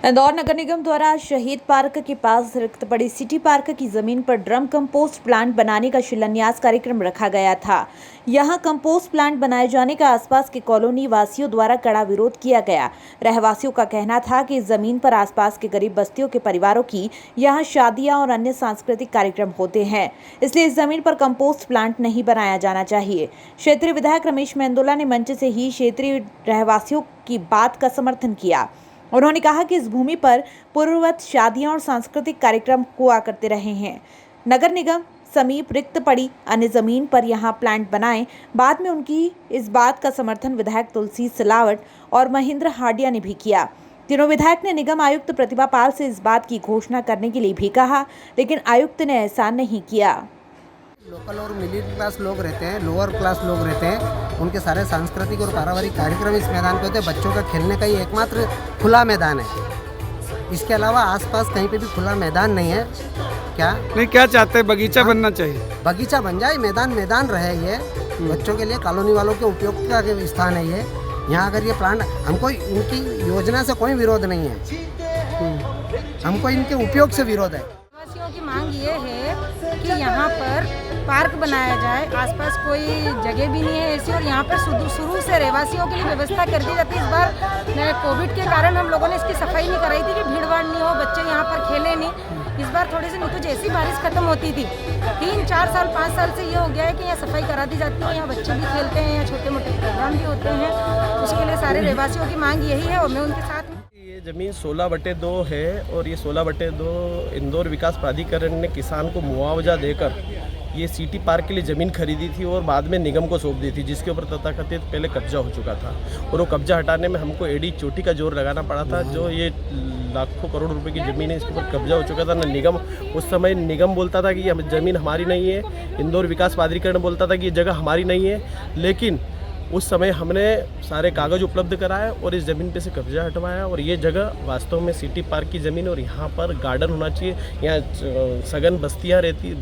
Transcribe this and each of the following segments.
इंदौर नगर निगम द्वारा शहीद पार्क के पास रिक्त पड़ी सिटी पार्क की जमीन पर ड्रम कंपोस्ट प्लांट बनाने का शिलान्यास कार्यक्रम रखा गया था। यहां कंपोस्ट प्लांट बनाए जाने का आसपास के कॉलोनी वासियों द्वारा कड़ा विरोध किया गया। रहवासियों का कहना था कि इस जमीन पर आसपास के गरीब बस्तियों के परिवारों की यहां शादियां और अन्य सांस्कृतिक कार्यक्रम होते हैं, इसलिए इस जमीन पर कंपोस्ट प्लांट नहीं बनाया जाना चाहिए। क्षेत्रीय विधायक रमेश मेंदोला ने मंच से ही क्षेत्रीय रहवासियों की बात का समर्थन किया। उन्होंने कहा कि इस भूमि पर पूर्ववत शादियां और सांस्कृतिक कार्यक्रम हुआ करते रहे हैं। नगर निगम समीप रिक्त पड़ी अन्य जमीन पर यहां प्लांट बनाएं। बाद में उनकी इस बात का समर्थन विधायक तुलसी सिलावट और महेंद्र हाडिया ने भी किया। तीनों विधायक ने निगम आयुक्त प्रतिभा पाल से इस बात की घोषणा करने के लिए भी कहा, लेकिन आयुक्त ने ऐसा नहीं किया। लोकल और मिडिल क्लास लोग रहते हैं, लोअर क्लास लोग रहते हैं, उनके सारे सांस्कृतिक और पारिवारिक कार्यक्रम इस मैदान पे होते हैं। बच्चों का खेलने का ये एकमात्र खुला मैदान है। इसके अलावा आसपास कहीं पे भी खुला मैदान नहीं है। क्या चाहते हैं? बगीचा बनना चाहिए। बगीचा बन जाए, मैदान रहे। ये बच्चों के लिए कॉलोनी वालों के उपयोग का स्थान है। ये यहाँ अगर ये प्लांट, हमको इनकी योजना से कोई विरोध नहीं है, हमको इनके उपयोग से विरोध है। रहवासियों की मांग ये है कि यहाँ पर पार्क बनाया जाए। आसपास कोई जगह भी नहीं है ऐसी, और यहाँ पर शुरू से रहवासियों के लिए व्यवस्था कर दी जाती है। इस बार कोविड के कारण हम लोगों ने इसकी सफाई नहीं कराई थी कि भीड़ भाड़ नहीं हो, बच्चे यहाँ पर खेले नहीं। इस बार थोड़ी सी नहीं तो जैसी बारिश खत्म होती थी, 3-4 साल 5 साल से ये हो गया है कि यहाँ सफाई करा दी जाती है। यहाँ बच्चे भी खेलते हैं, यहाँ छोटे मोटे प्रोग्राम भी होते हैं। उसके लिए सारे रहवासियों की मांग यही है और मैं उनके साथ हूँ। ये ज़मीन 16/2 है और ये 16/2 इंदौर विकास प्राधिकरण ने किसान को मुआवजा देकर ये सिटी पार्क के लिए ज़मीन खरीदी थी और बाद में निगम को सौंप दी थी, जिसके ऊपर तथाकथित पहले कब्जा हो चुका था। और वो कब्जा हटाने में हमको एडी चोटी का जोर लगाना पड़ा था। जो ये लाखों करोड़ रुपए की ज़मीन है, इसके ऊपर कब्जा हो चुका था। ना निगम, उस समय निगम बोलता था कि ये ज़मीन हमारी नहीं है, इंदौर विकास प्राधिकरण बोलता था कि ये जगह हमारी नहीं है। लेकिन उस समय हमने सारे कागज़ उपलब्ध कराए और इस ज़मीन पे से कब्जा हटवाया, और ये जगह वास्तव में सिटी पार्क की ज़मीन और यहाँ पर गार्डन होना चाहिए। यहाँ सघन बस्तियाँ रहती,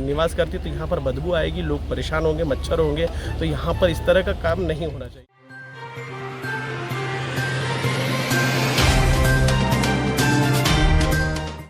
निवास करती, तो यहाँ पर बदबू आएगी, लोग परेशान होंगे, मच्छर होंगे, तो यहाँ पर इस तरह का काम नहीं होना चाहिए।